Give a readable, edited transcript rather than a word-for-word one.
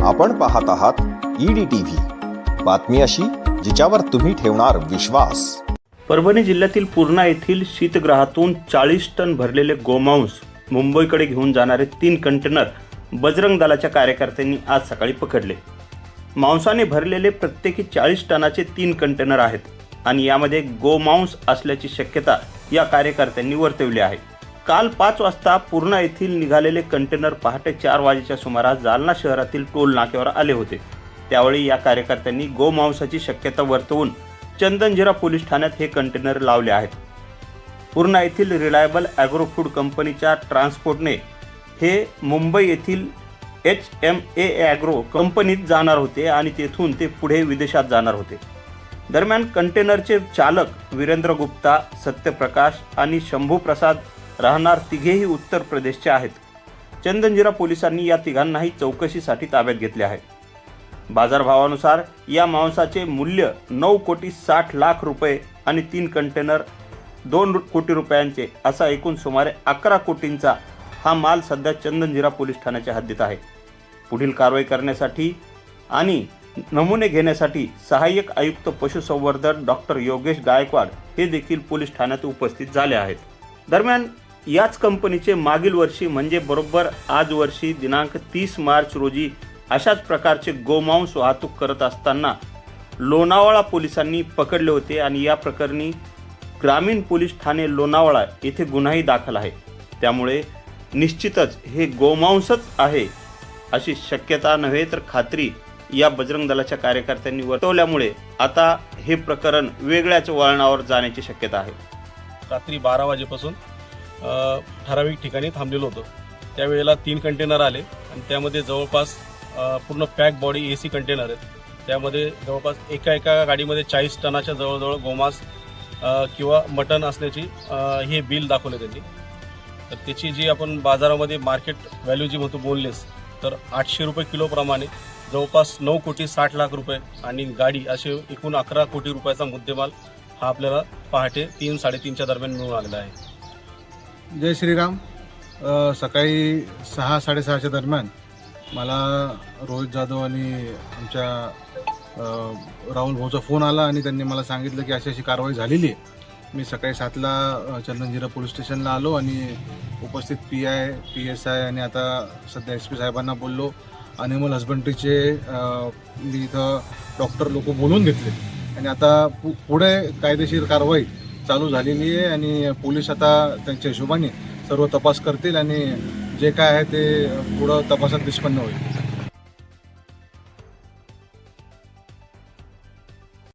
आपण पाहत आहात EDTV, बातमी अशी जिच्यावर तुम्ही ठेवणार विश्वास। परभणी जिल्ह्यातील पूर्णा येथील शीतगृहातून 40 टन भरलेले गोमांस मुंबईकडे घेऊन जाणारे 3 कंटेनर बजरंग दलाच्या कार्यकर्त्यांनी आज सकाळी पकडले। मांसाने भरलेले प्रत्येकी 40 टनाचे 3 कंटेनर आहेत आणि यामध्ये गोमांस असल्याची शक्यता या कार्यकर्त्यांनी वर्तवली आहे। काल 5 वाजता पूर्णा येथील निघालेले कंटेनर पहाटे 4 वाजेच्या सुमारास जालना शहरातील टोल नाक्यावर आले होते। त्यावेळी या कार्यकर्त्यांनी गोमांसाची शक्यता वर्तवून चंदनजिरा पोलीस ठाण्यात हे कंटेनर लावले आहेत। पूर्णा येथील रिलायबल ॲग्रो फूड कंपनीच्या ट्रान्सपोर्टने हे मुंबई येथील HMA ॲग्रो कंपनीत जाणार होते आणि तेथून ते पुढे विदेशात जाणार होते। दरम्यान कंटेनरचे चालक वीरेंद्र गुप्ता, सत्यप्रकाश आणि शंभू प्रसाद राहणार तिघेही उत्तर प्रदेशचे आहेत। चंदनजिरा पोलिसांनी या तिघांनाही चौकशीसाठी ताब्यात घेतले आहे। बाजारभावानुसार या मांसाचे मूल्य 9,60,00,000 रुपये आणि 3 कंटेनर 2 कोटी रुपयांचे असा एकूण सुमारे 11 कोटींचा हा माल सध्या चंदनजिरा पोलीस ठाण्याच्या हद्दीत आहे। पुढील कारवाई करण्यासाठी आणि नमुने घेण्यासाठी सहाय्यक आयुक्त पशुसंवर्धन डॉक्टर योगेश गायकवाड हे देखील पोलीस ठाण्यात उपस्थित झाले आहेत। दरम्यान याच कंपनीचे मागील वर्षी म्हणजे बरोबर आज वर्षी दिनांक 30 मार्च रोजी अशाच प्रकारचे गोमांस वाहतूक करत असताना लोणावळा पोलिसांनी पकडले होते आणि या प्रकरणी ग्रामीण पोलीस ठाणे लोणावळा येथे गुन्हाही दाखल आहे। त्यामुळे निश्चितच हे गोमांसच आहे अशी शक्यता नव्हे तर खात्री या बजरंग दलाच्या कार्यकर्त्यांनी वर्तवल्यामुळे आता हे प्रकरण वेगळ्याच वळणावर जाण्याची शक्यता आहे। रात्री 12 वाजेपासून ठराविक ठिकाणी थांबलेलो होतो। त्यावेळेला 3 कंटेनर आले आणि त्यामध्ये जवळपास पूर्ण पॅक बॉडी AC कंटेनर आहेत। त्यामध्ये जवळपास एका गाडीमध्ये 40 टनाच्या जवळजवळ गोमांस किंवा मटण असण्याची हे बिल दाखवले त्यांनी। तर त्याची जी आपण बाजारामध्ये मार्केट व्हॅल्यू जी म्हणतो बोनलेस तर 800 रुपये किलोप्रमाणे जवळपास 9,60,00,000 रुपये आणि गाडी असे एकूण 11 कोटी रुपयाचा मुद्देमाल हा आपल्याला पहाटे 3-3:30च्या दरम्यान मिळून आलेला आहे। जय श्रीराम। सकाळी 6-6:30च्या दरम्यान मला रोहित जाधव आणि आमच्या राहुल भाऊचा फोन आला आणि त्यांनी मला सांगितलं की अशी कारवाई झालेली आहे। मी सकाळी 7ला चंदनजिरा पोलीस स्टेशनला आलो आणि उपस्थित PI, PSI आणि आता सध्या SP साहेबांना बोललो। ॲनिमल हजबंड्रीचे मी इथं डॉक्टर लोक बोलून घेतले आणि आता पुढे कायदेशीर कारवाई चालू झालेली आहे आणि पोलीस आता त्यांच्या हिशोबाने सर्व तपास करतील आणि जे काय आहे ते पुढं तपासात निष्पन्न होईल।